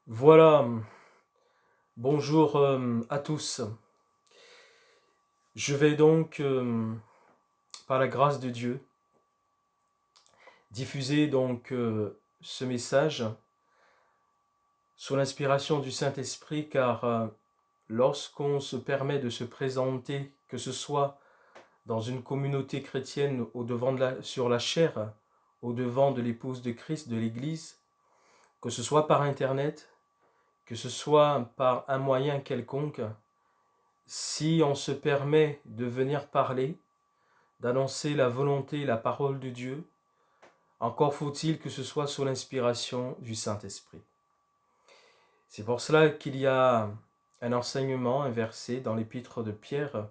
Voilà, bonjour à tous. Je vais donc, par la grâce de Dieu, diffuser donc ce message sous l'inspiration du Saint-Esprit, car lorsqu'on se permet de se présenter, que ce soit dans une communauté chrétienne sur la chair, au devant de l'épouse de Christ, de l'Église, que ce soit par Internet, que ce soit par un moyen quelconque, si on se permet de venir parler, d'annoncer la volonté et la parole de Dieu, encore faut-il que ce soit sous l'inspiration du Saint-Esprit. C'est pour cela qu'il y a un enseignement, un verset dans l'épître de Pierre,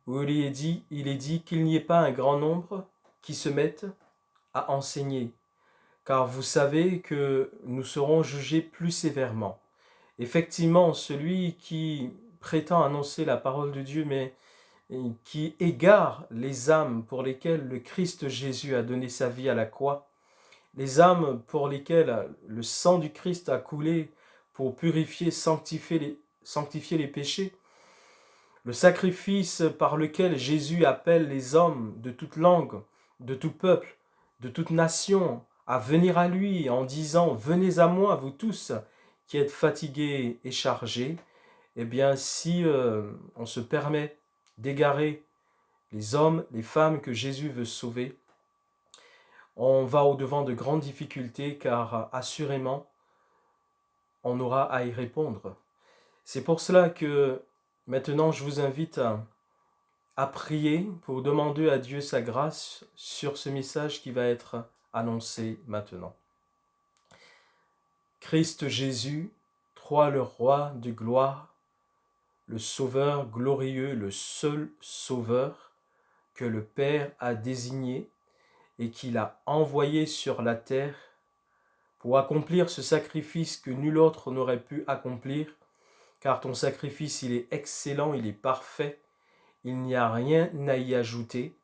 où il est dit qu'il n'y ait pas un grand nombre qui se mettent à enseigner, car vous savez que nous serons jugés plus sévèrement. Effectivement, celui qui prétend annoncer la parole de Dieu, mais qui égare les âmes pour lesquelles le Christ Jésus a donné sa vie à la croix, les âmes pour lesquelles le sang du Christ a coulé pour purifier, sanctifier les péchés, le sacrifice par lequel Jésus appelle les hommes de toute langue, de tout peuple, de toute nation à venir à lui en disant « Venez à moi, vous tous qui êtes fatigués et chargés », eh bien si on se permet d'égarer les hommes, les femmes que Jésus veut sauver, on va au-devant de grandes difficultés car assurément, on aura à y répondre. C'est pour cela que maintenant je vous invite à prier pour demander à Dieu sa grâce sur ce message qui va être annoncé maintenant. Christ Jésus, toi le roi de gloire, le sauveur glorieux, le seul sauveur que le Père a désigné et qu'il a envoyé sur la terre pour accomplir ce sacrifice que nul autre n'aurait pu accomplir, car ton sacrifice, il est excellent, il est parfait, il n'y a rien à y ajouter.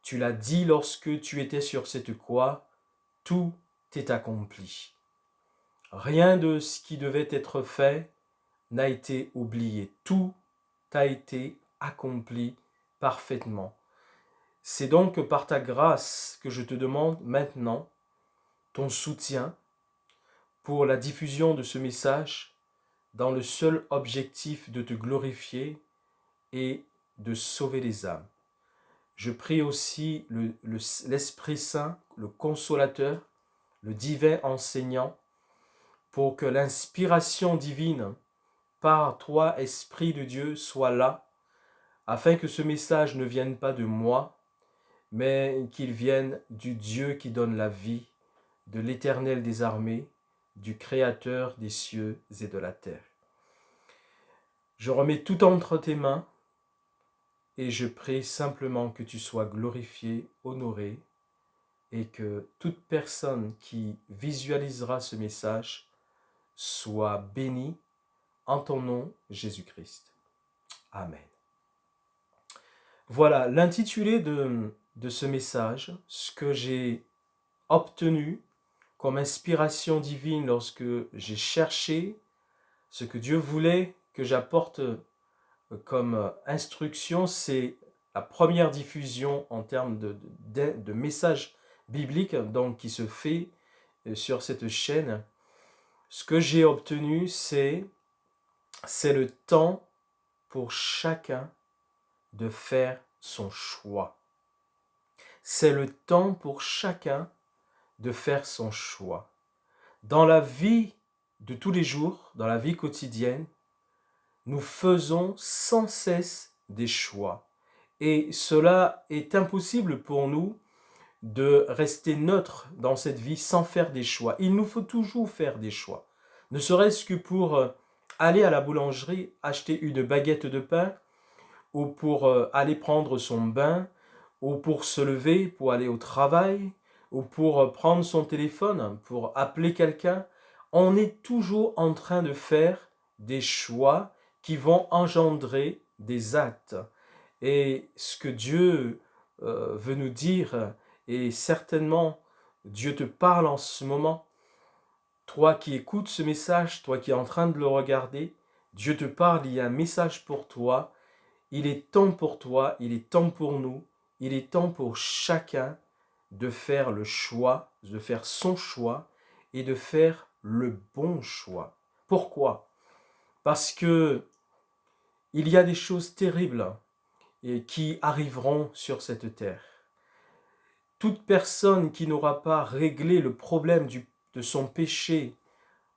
Tu l'as dit lorsque tu étais sur cette croix, tout est accompli. Rien de ce qui devait être fait n'a été oublié. Tout a été accompli parfaitement. C'est donc par ta grâce que je te demande maintenant ton soutien pour la diffusion de ce message dans le seul objectif de te glorifier et de sauver les âmes. Je prie aussi l'Esprit Saint, le Consolateur, le divin enseignant, pour que l'inspiration divine par toi, Esprit de Dieu, soit là, afin que ce message ne vienne pas de moi, mais qu'il vienne du Dieu qui donne la vie, de l'Éternel des armées, du Créateur des cieux et de la terre. Je remets tout entre tes mains et je prie simplement que tu sois glorifié, honoré, et que toute personne qui visualisera ce message soit bénie en ton nom, Jésus-Christ. Amen. Voilà l'intitulé de ce message, ce que j'ai obtenu comme inspiration divine lorsque j'ai cherché ce que Dieu voulait que j'apporte comme instruction. C'est la première diffusion en termes de messages bibliques donc, qui se fait sur cette chaîne. Ce que j'ai obtenu, c'est le temps pour chacun de faire son choix. C'est le temps pour chacun de faire son choix. Dans la vie de tous les jours, dans la vie quotidienne, nous faisons sans cesse des choix. Et cela est impossible pour nous de rester neutre dans cette vie sans faire des choix. Il nous faut toujours faire des choix. Ne serait-ce que pour aller à la boulangerie, acheter une baguette de pain, ou pour aller prendre son bain, ou pour se lever, pour aller au travail, ou pour prendre son téléphone, pour appeler quelqu'un. On est toujours en train de faire des choix qui vont engendrer des actes. Et ce que Dieu veut nous dire, et certainement Dieu te parle en ce moment, Toi qui écoutes ce message, toi qui es en train de le regarder, Dieu te parle, il y a un message pour toi. Il est temps pour toi, il est temps pour nous, il est temps pour chacun de faire le choix, de faire son choix et de faire le bon choix. Pourquoi? Parce que il y a des choses terribles qui arriveront sur cette terre. Toute personne qui n'aura pas réglé le problème de son péché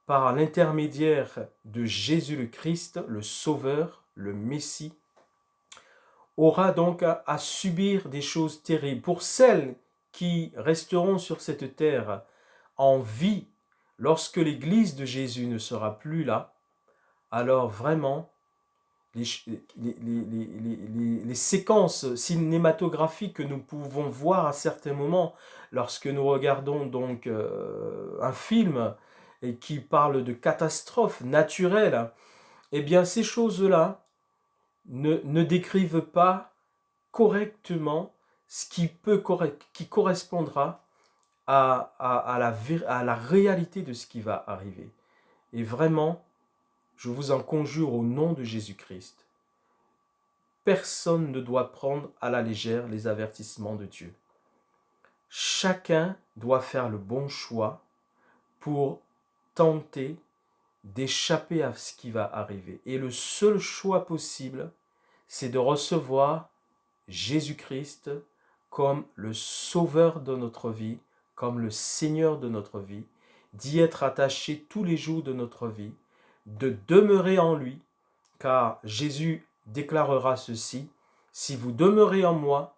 par l'intermédiaire de Jésus le Christ, le Sauveur, le Messie, aura donc à subir des choses terribles. Pour celles qui resteront sur cette terre en vie, lorsque l'Église de Jésus ne sera plus là, alors vraiment, les séquences cinématographiques que nous pouvons voir à certains moments, lorsque nous regardons donc un film qui parle de catastrophes naturelles, eh bien ces choses-là ne décrivent pas correctement ce qui correspondra à la réalité de ce qui va arriver. Et vraiment, je vous en conjure au nom de Jésus-Christ, personne ne doit prendre à la légère les avertissements de Dieu. Chacun doit faire le bon choix pour tenter d'échapper à ce qui va arriver. Et le seul choix possible, c'est de recevoir Jésus-Christ comme le sauveur de notre vie, comme le Seigneur de notre vie, d'y être attaché tous les jours de notre vie, de demeurer en lui, car Jésus déclarera ceci, « Si vous demeurez en moi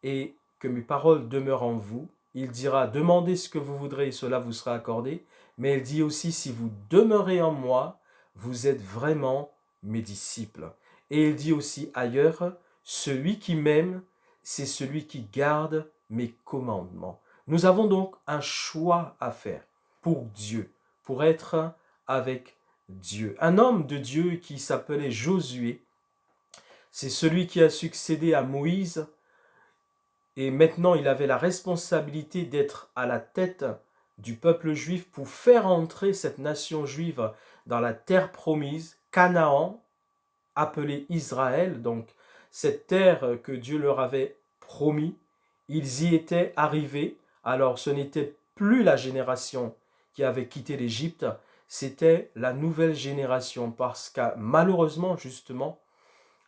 et que mes paroles demeurent en vous, il dira, demandez ce que vous voudrez et cela vous sera accordé. Mais il dit aussi, si vous demeurez en moi, vous êtes vraiment mes disciples. Et il dit aussi ailleurs, celui qui m'aime, c'est celui qui garde mes commandements. Nous avons donc un choix à faire pour Dieu, pour être avec Dieu. Un homme de Dieu qui s'appelait Josué, c'est celui qui a succédé à Moïse, et maintenant il avait la responsabilité d'être à la tête du peuple juif pour faire entrer cette nation juive dans la terre promise, Canaan, appelée Israël, donc cette terre que Dieu leur avait promis. Ils y étaient arrivés, alors ce n'était plus la génération qui avait quitté l'Égypte, c'était la nouvelle génération, parce que malheureusement, justement,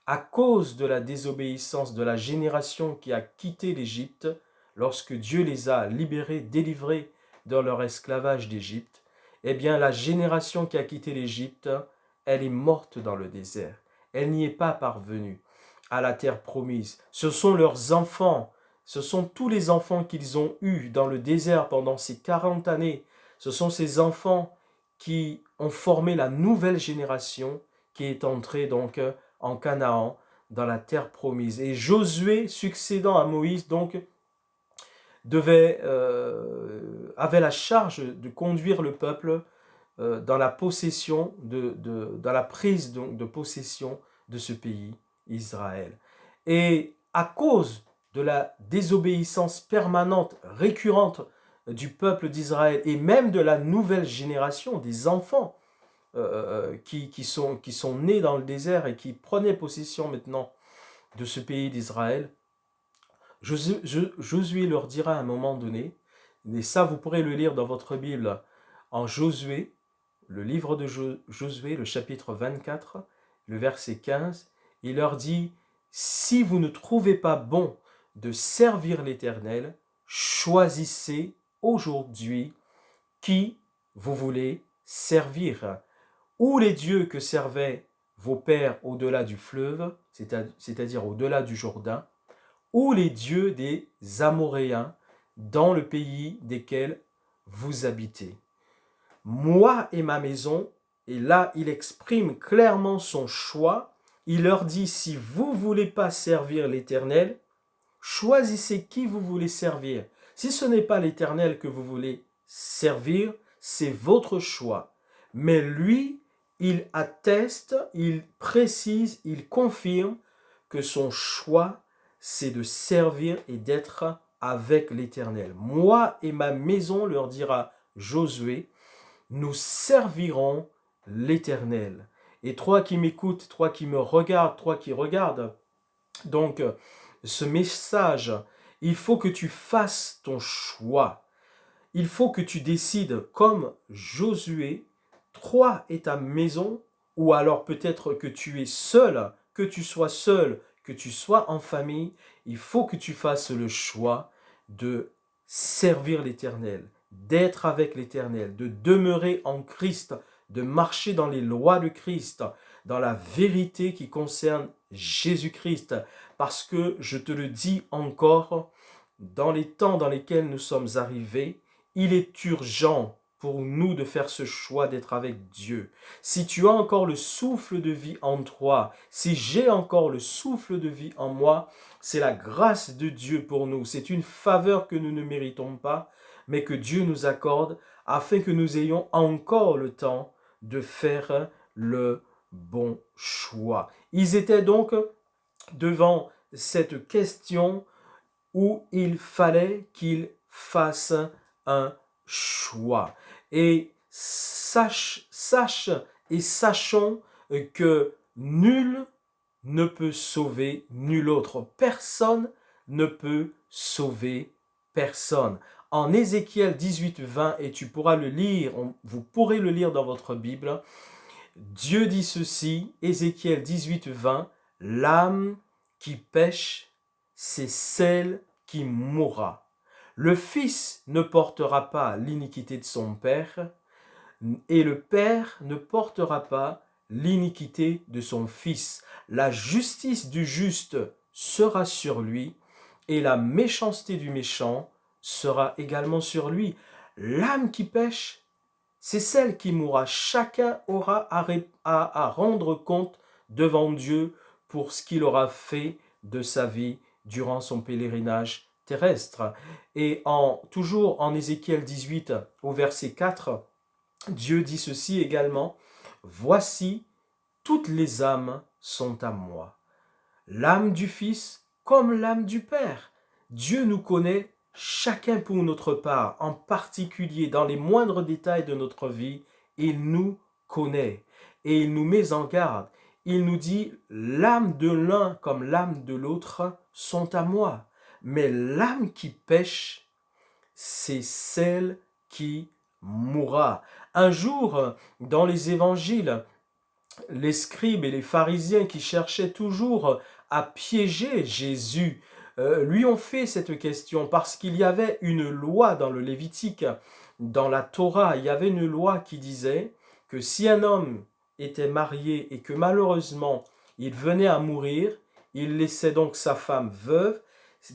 à cause de la désobéissance de la génération qui a quitté l'Égypte, lorsque Dieu les a libérés, délivrés dans leur esclavage d'Égypte, eh bien la génération qui a quitté l'Égypte, elle est morte dans le désert. Elle n'y est pas parvenue à la terre promise. Ce sont leurs enfants, ce sont tous les enfants qu'ils ont eus dans le désert pendant ces 40 années. Ce sont ces enfants qui ont formé la nouvelle génération qui est entrée donc en Canaan, dans la terre promise. Et Josué, succédant à Moïse, donc, avait la charge de conduire le peuple dans la possession, dans la prise donc, de possession de ce pays, Israël. Et à cause de la désobéissance permanente, récurrente du peuple d'Israël et même de la nouvelle génération des enfants qui sont nés dans le désert et qui prenaient possession maintenant de ce pays d'Israël, Josué leur dira à un moment donné, et ça vous pourrez le lire dans votre Bible en Josué, le livre de Josué, le chapitre 24, le verset 15, il leur dit, si vous ne trouvez pas bon de servir l'Éternel, choisissez aujourd'hui qui vous voulez servir. Ou les dieux que servaient vos pères au-delà du fleuve, c'est-à-dire au-delà du Jourdain, ou les dieux des Amoréens dans le pays desquels vous habitez. Moi et ma maison, et là il exprime clairement son choix, il leur dit, si vous ne voulez pas servir l'Éternel, choisissez qui vous voulez servir. Si ce n'est pas l'Éternel que vous voulez servir, c'est votre choix. Mais lui, il atteste, il précise, il confirme que son choix, c'est de servir et d'être avec l'Éternel. Moi et ma maison, leur dira Josué, nous servirons l'Éternel. Et toi qui m'écoutes, toi qui me regardes, toi qui regardes, donc ce message, il faut que tu fasses ton choix. Il faut que tu décides comme Josué, toi et ta maison, ou alors peut-être que tu es seul, que tu sois seul, que tu sois en famille, il faut que tu fasses le choix de servir l'Éternel, d'être avec l'Éternel, de demeurer en Christ, de marcher dans les lois de Christ, dans la vérité qui concerne Jésus-Christ. Parce que, je te le dis encore, dans les temps dans lesquels nous sommes arrivés, il est urgent pour nous de faire ce choix d'être avec Dieu. Si tu as encore le souffle de vie en toi, si j'ai encore le souffle de vie en moi, c'est la grâce de Dieu pour nous. C'est une faveur que nous ne méritons pas, mais que Dieu nous accorde afin que nous ayons encore le temps de faire le bon choix. Ils étaient donc devant cette question où il fallait qu'ils fassent un choix. Et sache et sachons que nul ne peut sauver nul autre. Personne ne peut sauver personne. En Ézéchiel 18, 20, et tu pourras le lire, vous pourrez le lire dans votre Bible, Dieu dit ceci, Ézéchiel 18, 20, l'âme qui pêche, c'est celle qui mourra. Le fils ne portera pas l'iniquité de son père, et le père ne portera pas l'iniquité de son fils. La justice du juste sera sur lui, et la méchanceté du méchant sera également sur lui. L'âme qui pêche, c'est celle qui mourra. Chacun aura à rendre compte devant Dieu pour ce qu'il aura fait de sa vie durant son pèlerinage terrestre. Et toujours en Ézéchiel 18 au verset 4, Dieu dit ceci également, « Voici, toutes les âmes sont à moi, l'âme du Fils comme l'âme du Père. » Dieu nous connaît chacun pour notre part, en particulier dans les moindres détails de notre vie. Il nous connaît et il nous met en garde. Il nous dit, l'âme de l'un comme l'âme de l'autre sont à moi, mais l'âme qui pêche, c'est celle qui mourra. Un jour, dans les évangiles, les scribes et les pharisiens qui cherchaient toujours à piéger Jésus, lui ont fait cette question parce qu'il y avait une loi dans le Lévitique, dans la Torah, il y avait une loi qui disait que si un homme était marié et que malheureusement il venait à mourir, il laissait donc sa femme veuve.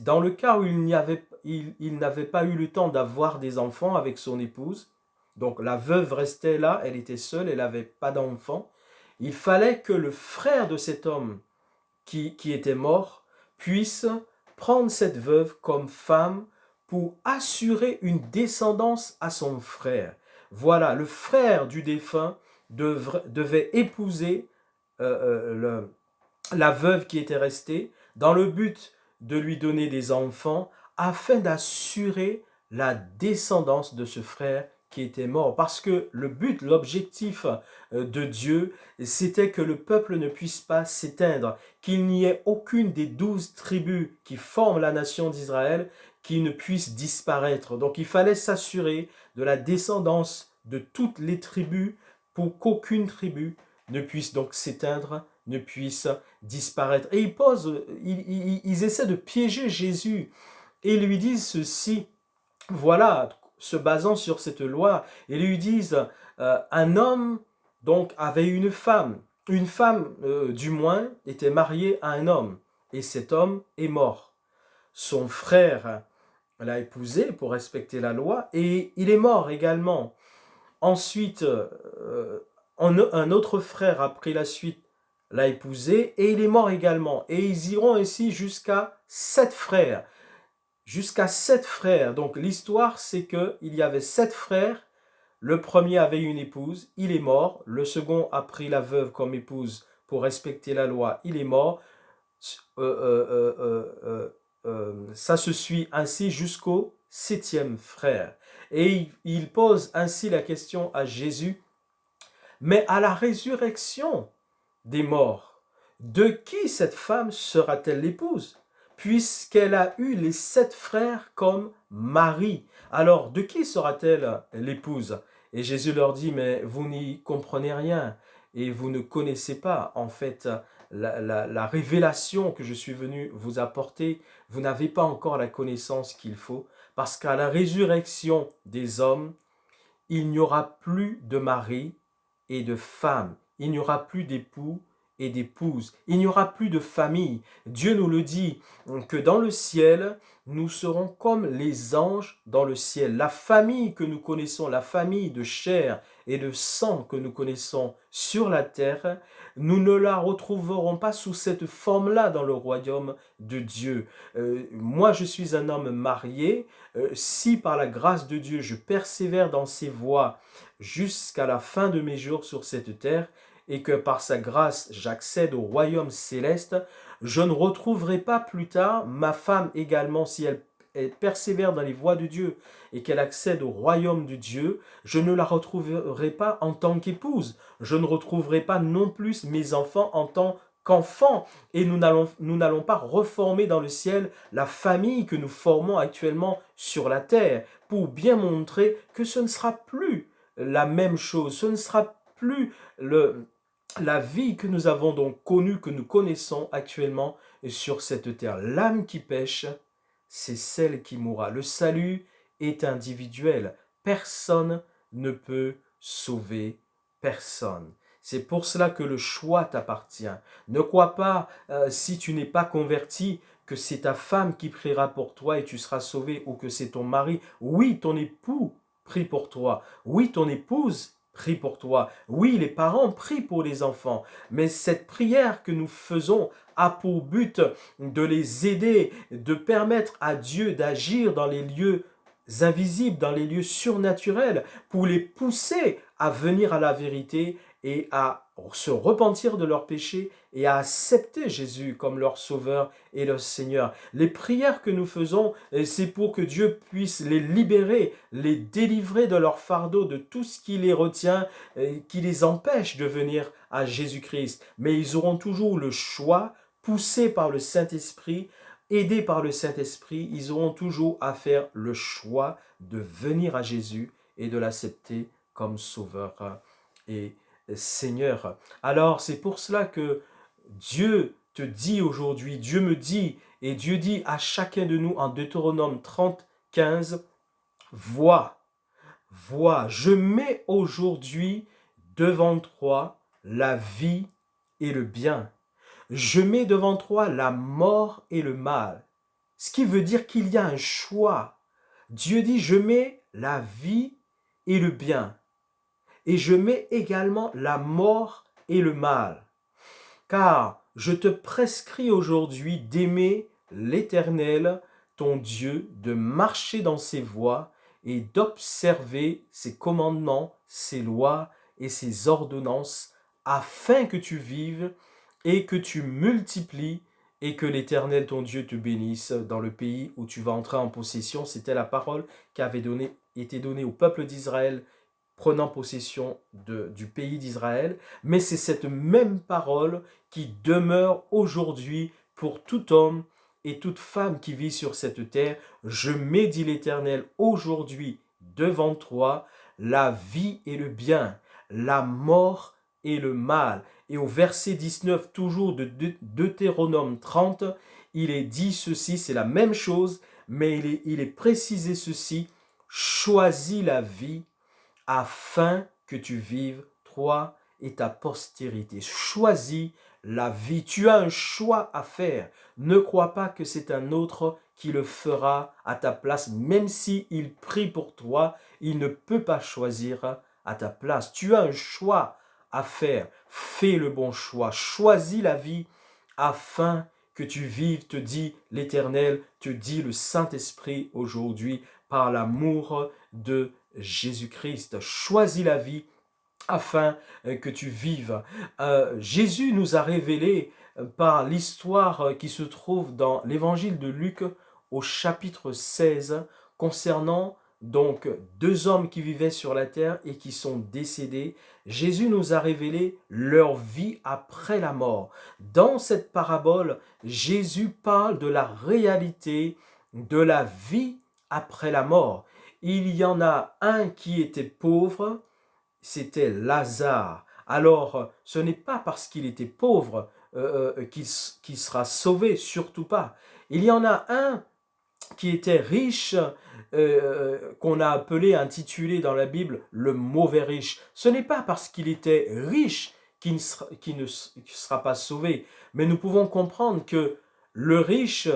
Dans le cas où il n'avait pas eu le temps d'avoir des enfants avec son épouse, donc la veuve restait là, elle était seule, elle n'avait pas d'enfants, il fallait que le frère de cet homme qui était mort puisse prendre cette veuve comme femme pour assurer une descendance à son frère. Voilà, le frère du défunt devait épouser la veuve qui était restée dans le but de lui donner des enfants afin d'assurer la descendance de ce frère qui était mort. Parce que le but, l'objectif de Dieu, c'était que le peuple ne puisse pas s'éteindre, qu'il n'y ait aucune des 12 tribus qui forment la nation d'Israël qui ne puisse disparaître. Donc il fallait s'assurer de la descendance de toutes les tribus pour qu'aucune tribu ne puisse donc s'éteindre, ne puisse disparaître. Et ils essaient de piéger Jésus et lui disent ceci, voilà, se basant sur cette loi, ils lui disent, un homme donc avait une femme du moins était mariée à un homme, et cet homme est mort. Son frère l'a épousée pour respecter la loi, et il est mort également. Ensuite, un autre frère a pris la suite, l'a épousée, et il est mort également. Et ils iront ainsi jusqu'à 7 frères. Jusqu'à 7 frères. Donc l'histoire, c'est qu'il y avait 7 frères. Le premier avait une épouse, il est mort. Le second a pris la veuve comme épouse pour respecter la loi, il est mort. Ça se suit ainsi jusqu'au 7e frère. Et il pose ainsi la question à Jésus, mais à la résurrection des morts, de qui cette femme sera-t-elle l'épouse, puisqu'elle a eu les 7 frères comme mari? Alors, de qui sera-t-elle l'épouse? Et Jésus leur dit, mais vous n'y comprenez rien et vous ne connaissez pas en fait la révélation que je suis venu vous apporter. Vous n'avez pas encore la connaissance qu'il faut, parce qu'à la résurrection des hommes, il n'y aura plus de mari et de femme. Il n'y aura plus d'époux et d'épouse. Il n'y aura plus de famille. Dieu nous le dit, que dans le ciel, nous serons comme les anges dans le ciel. La famille que nous connaissons, la famille de chair et de sang que nous connaissons sur la terre, nous ne la retrouverons pas sous cette forme-là dans le royaume de Dieu. Moi, je suis un homme marié. Si par la grâce de Dieu, je persévère dans ses voies jusqu'à la fin de mes jours sur cette terre, et que par sa grâce, j'accède au royaume céleste, je ne retrouverai pas plus tard ma femme également, si elle persévère dans les voies de Dieu et qu'elle accède au royaume de Dieu, je ne la retrouverai pas en tant qu'épouse. Je ne retrouverai pas non plus mes enfants en tant qu'enfants. Et nous n'allons pas reformer dans le ciel la famille que nous formons actuellement sur la terre, pour bien montrer que ce ne sera plus la même chose, ce ne sera plus la vie que nous avons donc connue, que nous connaissons actuellement sur cette terre. L'âme qui pêche, c'est celle qui mourra. Le salut est individuel. Personne ne peut sauver personne. C'est pour cela que le choix t'appartient. Ne crois pas, si tu n'es pas converti, que c'est ta femme qui priera pour toi et tu seras sauvé, ou que c'est ton mari. Oui, ton époux prie pour toi. Oui, ton épouse prie pour toi. Oui, les parents prient pour les enfants. Mais cette prière que nous faisons a pour but de les aider, de permettre à Dieu d'agir dans les lieux invisibles, dans les lieux surnaturels, pour les pousser à venir à la vérité et à se repentir de leurs péchés et à accepter Jésus comme leur sauveur et leur Seigneur. Les prières que nous faisons, c'est pour que Dieu puisse les libérer, les délivrer de leur fardeau, de tout ce qui les retient, qui les empêche de venir à Jésus-Christ. Mais ils auront toujours le choix, poussés par le Saint-Esprit, aidés par le Saint-Esprit, ils auront toujours à faire le choix de venir à Jésus et de l'accepter comme sauveur et Seigneur. Alors c'est pour cela que Dieu te dit aujourd'hui, Dieu me dit, et Dieu dit à chacun de nous en Deutéronome 30, 15, vois, je mets aujourd'hui devant toi la vie et le bien. Je mets devant toi la mort et le mal. Ce qui veut dire qu'il y a un choix. Dieu dit, je mets la vie et le bien. Et je mets également la mort et le mal. Car je te prescris aujourd'hui d'aimer l'Éternel, ton Dieu, de marcher dans ses voies et d'observer ses commandements, ses lois et ses ordonnances, afin que tu vives et que tu multiplies et que l'Éternel, ton Dieu, te bénisse dans le pays où tu vas entrer en possession. C'était la parole qui avait été donnée au peuple d'Israël prenant possession du pays d'Israël, mais c'est cette même parole qui demeure aujourd'hui pour tout homme et toute femme qui vit sur cette terre. Je mets, dit l'Éternel, aujourd'hui devant toi la vie et le bien, la mort et le mal. Et au verset 19, toujours de Deutéronome 30, il est dit ceci, c'est la même chose, mais il est précisé ceci: choisis la vie afin que tu vives, toi et ta postérité. Choisis la vie. Tu as un choix à faire. Ne crois pas que c'est un autre qui le fera à ta place. Même s'il prie pour toi, il ne peut pas choisir à ta place. Tu as un choix à faire. Fais le bon choix. Choisis la vie afin que tu vives, te dit l'Éternel, te dit le Saint-Esprit aujourd'hui, par l'amour de Jésus-Christ. Choisis la vie afin que tu vives. Jésus nous a révélé par l'histoire qui se trouve dans l'évangile de Luc au chapitre 16 concernant donc 2 hommes qui vivaient sur la terre et qui sont décédés. Jésus nous a révélé leur vie après la mort. Dans cette parabole, Jésus parle de la réalité de la vie après la mort. Il y en a un qui était pauvre, c'était Lazare. Alors, ce n'est pas parce qu'il était pauvre qu'il sera sauvé, surtout pas. Il y en a un qui était riche, qu'on a appelé, intitulé dans la Bible, le mauvais riche. Ce n'est pas parce qu'il était riche qu'il ne sera pas sauvé, mais nous pouvons comprendre que le riche,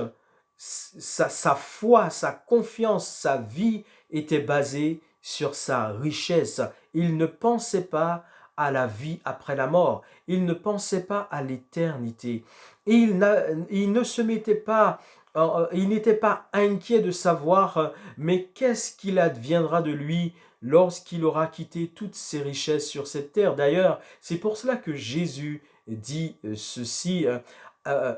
sa foi, sa confiance, sa vie était basée sur sa richesse. Il ne pensait pas à la vie après la mort. Il ne pensait pas à l'éternité. Il ne se mettait pas il n'était pas inquiet de savoir, mais qu'est-ce qu'il adviendra de lui lorsqu'il aura quitté toutes ses richesses sur cette terre. D'ailleurs, c'est pour cela que Jésus dit ceci, euh, euh,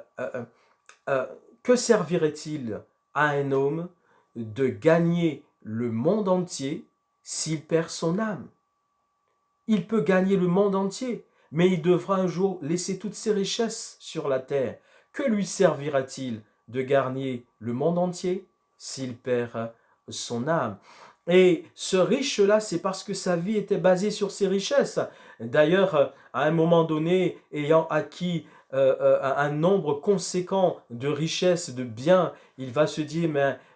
euh, que servirait-il à un homme de gagner le monde entier s'il perd son âme? Il peut gagner le monde entier, mais il devra un jour laisser toutes ses richesses sur la terre. Que lui servira-t-il de gagner le monde entier s'il perd son âme? Et ce riche-là, c'est parce que sa vie était basée sur ses richesses. D'ailleurs, à un moment donné, ayant acquis un nombre conséquent de richesses, de biens, il va se dire,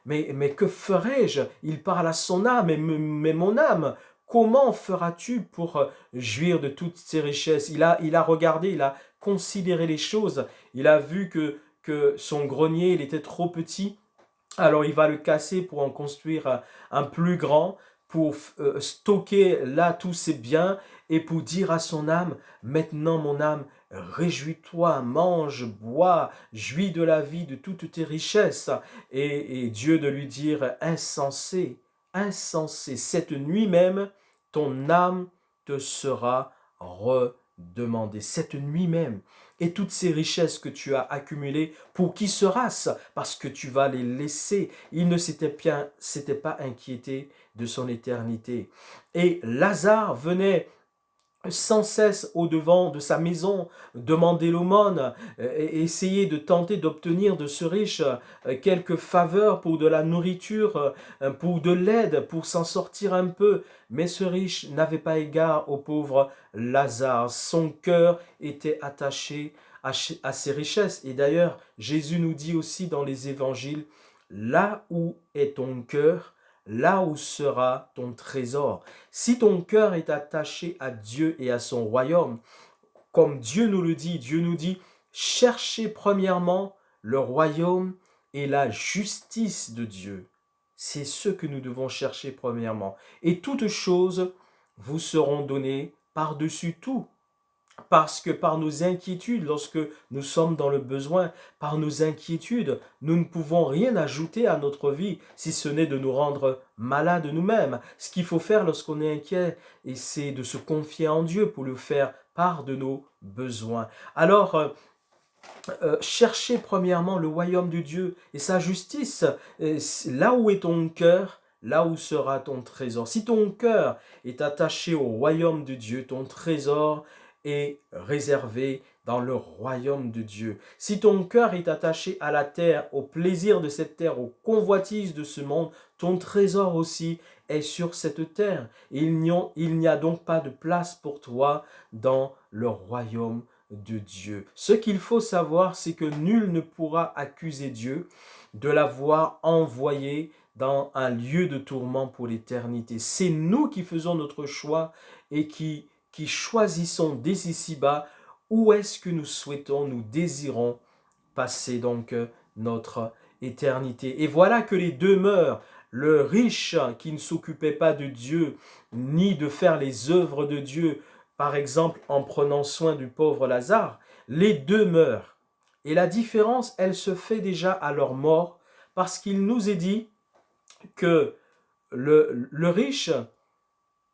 mais que ferai-je? Il parle à son âme, mais mon âme, comment feras-tu pour jouir de toutes ces richesses? Il a regardé, il a considéré les choses, il a vu que son grenier, il était trop petit, alors il va le casser pour en construire un plus grand, pour stocker là tous ses biens et pour dire à son âme, maintenant mon âme, réjouis-toi, mange, bois, jouis de la vie, de toutes tes richesses. Et Dieu de lui dire, insensé, insensé, cette nuit même, ton âme te sera redemandée. Cette nuit même. Et toutes ces richesses que tu as accumulées, pour qui sera-ce? Parce que tu vas les laisser. Il ne s'était pas inquiété de son éternité. Et Lazare venait sans cesse au-devant de sa maison, demander l'aumône, essayer de tenter d'obtenir de ce riche quelques faveurs pour de la nourriture, pour de l'aide, pour s'en sortir un peu. Mais ce riche n'avait pas égard au pauvre Lazare. Son cœur était attaché à ses richesses. Et d'ailleurs, Jésus nous dit aussi dans les évangiles, là où est ton cœur, là où sera ton trésor. Si ton cœur est attaché à Dieu et à son royaume, comme Dieu nous dit, cherchez premièrement le royaume et la justice de Dieu. C'est ce que nous devons chercher premièrement. Et toutes choses vous seront données par-dessus tout. Parce que par nos inquiétudes, lorsque nous sommes dans le besoin, par nos inquiétudes, nous ne pouvons rien ajouter à notre vie, si ce n'est de nous rendre malades nous-mêmes. Ce qu'il faut faire lorsqu'on est inquiet, c'est de se confier en Dieu pour lui faire part de nos besoins. Alors, cherchez premièrement le royaume de Dieu et sa justice. Là où est ton cœur, là où sera ton trésor. Si ton cœur est attaché au royaume de Dieu, ton trésor est réservé dans le royaume de Dieu. Si ton cœur est attaché à la terre, au plaisir de cette terre, aux convoitises de ce monde, ton trésor aussi est sur cette terre. Il n'y a donc pas de place pour toi dans le royaume de Dieu. Ce qu'il faut savoir, c'est que nul ne pourra accuser Dieu de l'avoir envoyé dans un lieu de tourment pour l'éternité. C'est nous qui faisons notre choix et qui choisissons dès ici-bas où est-ce que nous souhaitons, nous désirons passer donc notre éternité. Et voilà que les deux meurent. Le riche qui ne s'occupait pas de Dieu, ni de faire les œuvres de Dieu, par exemple en prenant soin du pauvre Lazare, les deux meurent. Et la différence, elle se fait déjà à leur mort, parce qu'il nous est dit que le riche,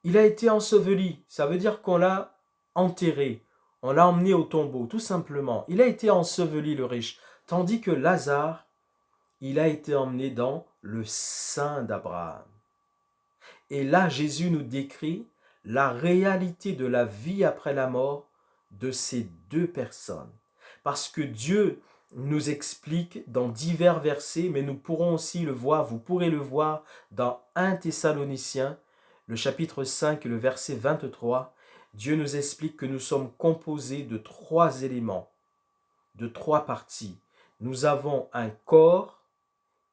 il a été enseveli. Ça veut dire qu'on l'a enterré, on l'a emmené au tombeau, tout simplement. Il a été enseveli, le riche. Tandis que Lazare, il a été emmené dans le sein d'Abraham. Et là, Jésus nous décrit la réalité de la vie après la mort de ces deux personnes. Parce que Dieu nous explique dans divers versets, mais nous pourrons aussi le voir, vous pourrez le voir dans 1 Thessaloniciens, le chapitre 5, le verset 23. Dieu nous explique que nous sommes composés de trois éléments, de trois parties. Nous avons un corps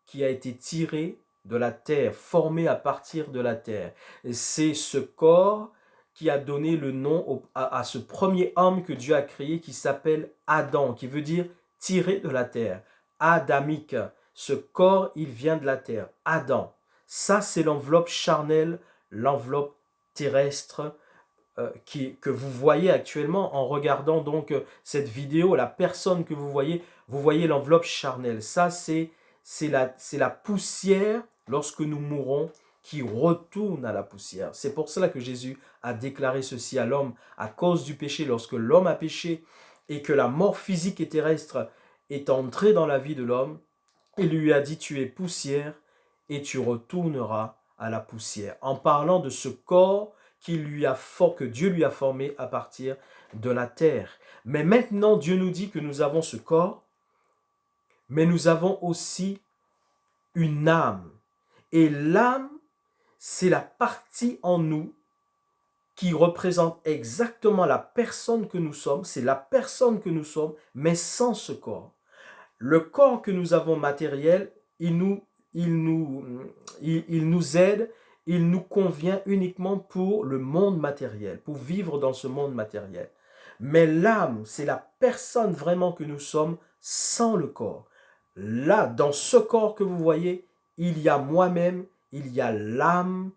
qui a été tiré de la terre, formé à partir de la terre. Et c'est ce corps qui a donné le nom à ce premier homme que Dieu a créé qui s'appelle Adam, qui veut dire tiré de la terre. Adamique. Ce corps, il vient de la terre. Adam. Ça, c'est l'enveloppe charnelle, l'enveloppe terrestre que vous voyez actuellement en regardant donc cette vidéo. La personne que vous voyez l'enveloppe charnelle. Ça, c'est la poussière, lorsque nous mourons, qui retourne à la poussière. C'est pour cela que Jésus a déclaré ceci à l'homme, à cause du péché. Lorsque l'homme a péché et que la mort physique et terrestre est entrée dans la vie de l'homme, il lui a dit, tu es poussière et tu retourneras à la poussière. En parlant de ce corps que Dieu lui a formé à partir de la terre. Mais maintenant, Dieu nous dit que nous avons ce corps, mais nous avons aussi une âme. Et l'âme, c'est la partie en nous qui représente exactement la personne que nous sommes. C'est la personne que nous sommes, mais sans ce corps. Le corps que nous avons matériel, il nous aide, il nous convient uniquement pour le monde matériel, pour vivre dans ce monde matériel. Mais l'âme, c'est la personne vraiment que nous sommes sans le corps. Là, dans ce corps que vous voyez, il y a moi-même, il y a l'âme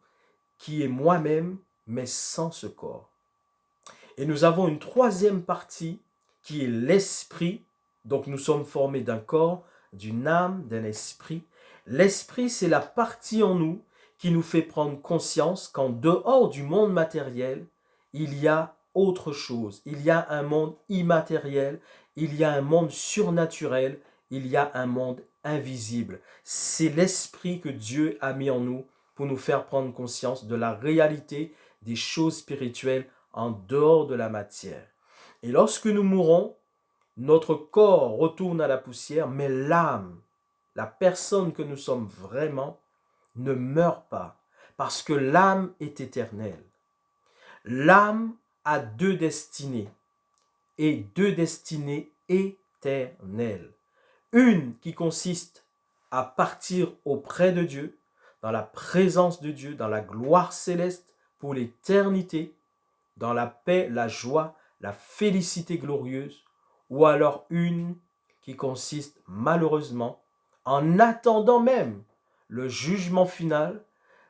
qui est moi-même, mais sans ce corps. Et nous avons une troisième partie qui est l'esprit. Donc nous sommes formés d'un corps, d'une âme, d'un esprit. L'esprit, c'est la partie en nous qui nous fait prendre conscience qu'en dehors du monde matériel, il y a autre chose. Il y a un monde immatériel, il y a un monde surnaturel, il y a un monde invisible. C'est l'esprit que Dieu a mis en nous pour nous faire prendre conscience de la réalité des choses spirituelles en dehors de la matière. Et lorsque nous mourons, notre corps retourne à la poussière, mais l'âme, la personne que nous sommes vraiment, ne meurt pas, parce que l'âme est éternelle. L'âme a deux destinées, et deux destinées éternelles. Une qui consiste à partir auprès de Dieu, dans la présence de Dieu, dans la gloire céleste pour l'éternité, dans la paix, la joie, la félicité glorieuse, ou alors une qui consiste malheureusement, en attendant même le jugement final,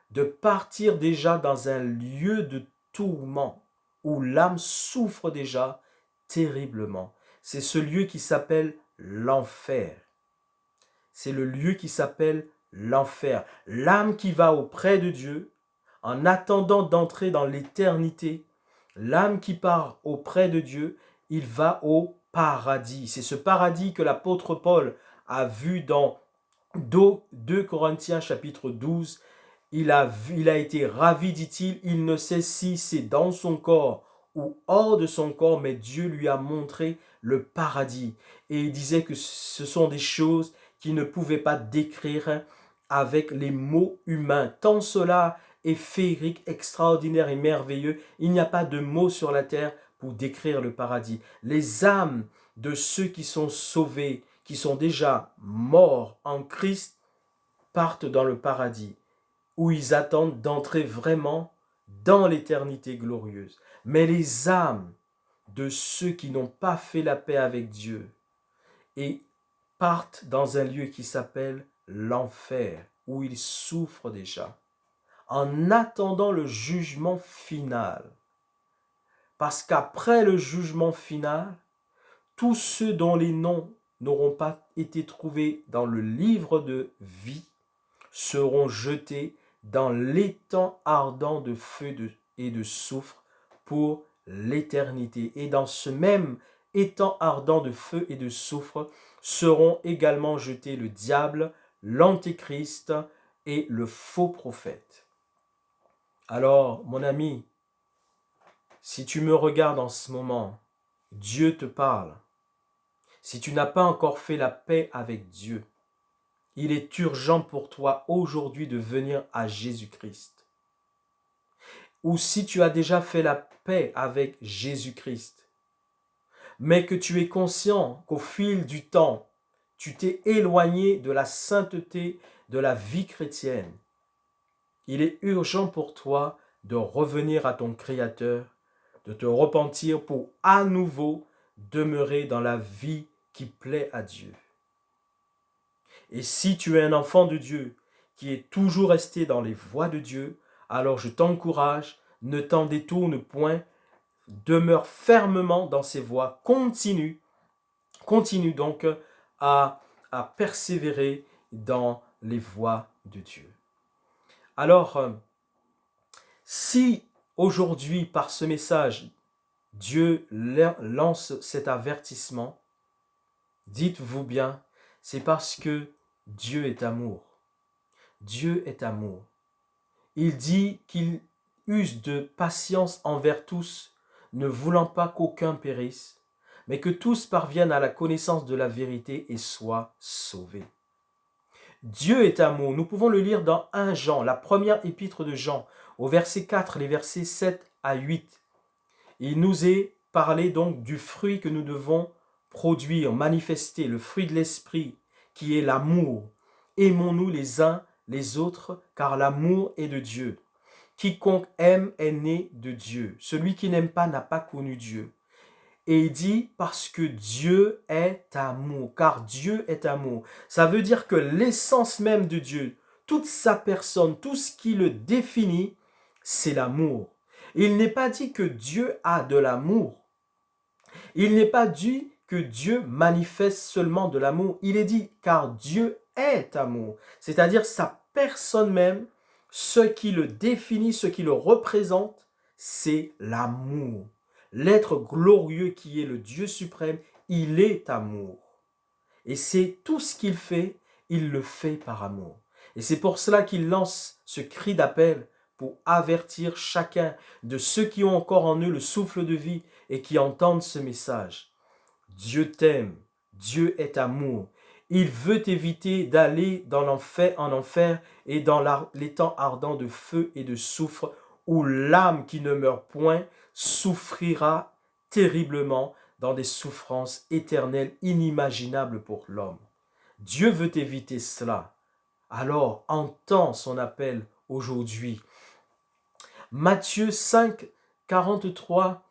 de partir déjà dans un lieu de tourment où l'âme souffre déjà terriblement. C'est ce lieu qui s'appelle l'enfer. C'est le lieu qui s'appelle l'enfer. L'âme qui va auprès de Dieu en attendant d'entrer dans l'éternité. L'âme qui part auprès de Dieu, il va au paradis. C'est ce paradis que l'apôtre Paul a vu dans 2 Corinthiens chapitre 12. Il a été ravi, dit-il, il ne sait si c'est dans son corps ou hors de son corps, mais Dieu lui a montré le paradis. Et il disait que ce sont des choses qu'il ne pouvait pas décrire avec les mots humains. Tant cela est féerique, extraordinaire et merveilleux, il n'y a pas de mots sur la terre pour décrire le paradis. Les âmes de ceux qui sont sauvés, qui sont déjà morts en Christ, partent dans le paradis, où ils attendent d'entrer vraiment dans l'éternité glorieuse. Mais les âmes de ceux qui n'ont pas fait la paix avec Dieu et partent dans un lieu qui s'appelle l'enfer, où ils souffrent déjà, en attendant le jugement final. Parce qu'après le jugement final, tous ceux dont les noms n'auront pas été trouvés dans le livre de vie seront jetés dans l'étang ardent de feu et de soufre pour l'éternité. Et dans ce même étang ardent de feu et de soufre seront également jetés le diable, l'antéchrist et le faux prophète. Alors, mon ami, si tu me regardes en ce moment, Dieu te parle. Si tu n'as pas encore fait la paix avec Dieu, il est urgent pour toi aujourd'hui de venir à Jésus-Christ. Ou si tu as déjà fait la paix avec Jésus-Christ, mais que tu es conscient qu'au fil du temps, tu t'es éloigné de la sainteté de la vie chrétienne, il est urgent pour toi de revenir à ton Créateur, de te repentir pour à nouveau demeurer dans la vie qui plaît à Dieu. Et si tu es un enfant de Dieu qui est toujours resté dans les voies de Dieu, alors je t'encourage, ne t'en détourne point, demeure fermement dans ses voies, continue donc à persévérer dans les voies de Dieu. Alors, si aujourd'hui, par ce message, Dieu lance cet avertissement, dites-vous bien, c'est parce que Dieu est amour. Dieu est amour. Il dit qu'il use de patience envers tous, ne voulant pas qu'aucun périsse, mais que tous parviennent à la connaissance de la vérité et soient sauvés. Dieu est amour. Nous pouvons le lire dans 1 Jean, la première épître de Jean, au verset 4, les versets 7 à 8. Il nous est parlé donc du fruit que nous devons produire, manifester, le fruit de l'esprit, qui est l'amour. Aimons-nous les uns les autres, car l'amour est de Dieu. Quiconque aime est né de Dieu. Celui qui n'aime pas n'a pas connu Dieu. Et il dit parce que Dieu est amour, car Dieu est amour. Ça veut dire que l'essence même de Dieu, toute sa personne, tout ce qui le définit, c'est l'amour. Il n'est pas dit que Dieu a de l'amour. Il n'est pas dit que Dieu manifeste seulement de l'amour. Il est dit car Dieu est amour. C'est-à-dire sa personne même, ce qui le définit, ce qui le représente, c'est l'amour. L'être glorieux qui est le Dieu suprême, il est amour. Et c'est tout ce qu'il fait, il le fait par amour. Et c'est pour cela qu'il lance ce cri d'appel pour avertir chacun de ceux qui ont encore en eux le souffle de vie et qui entendent ce message. Dieu t'aime, Dieu est amour. Il veut éviter d'aller en enfer et dans les temps ardents de feu et de soufre où l'âme qui ne meurt point souffrira terriblement dans des souffrances éternelles inimaginables pour l'homme. Dieu veut éviter cela. Alors entends son appel aujourd'hui. Matthieu 5, 43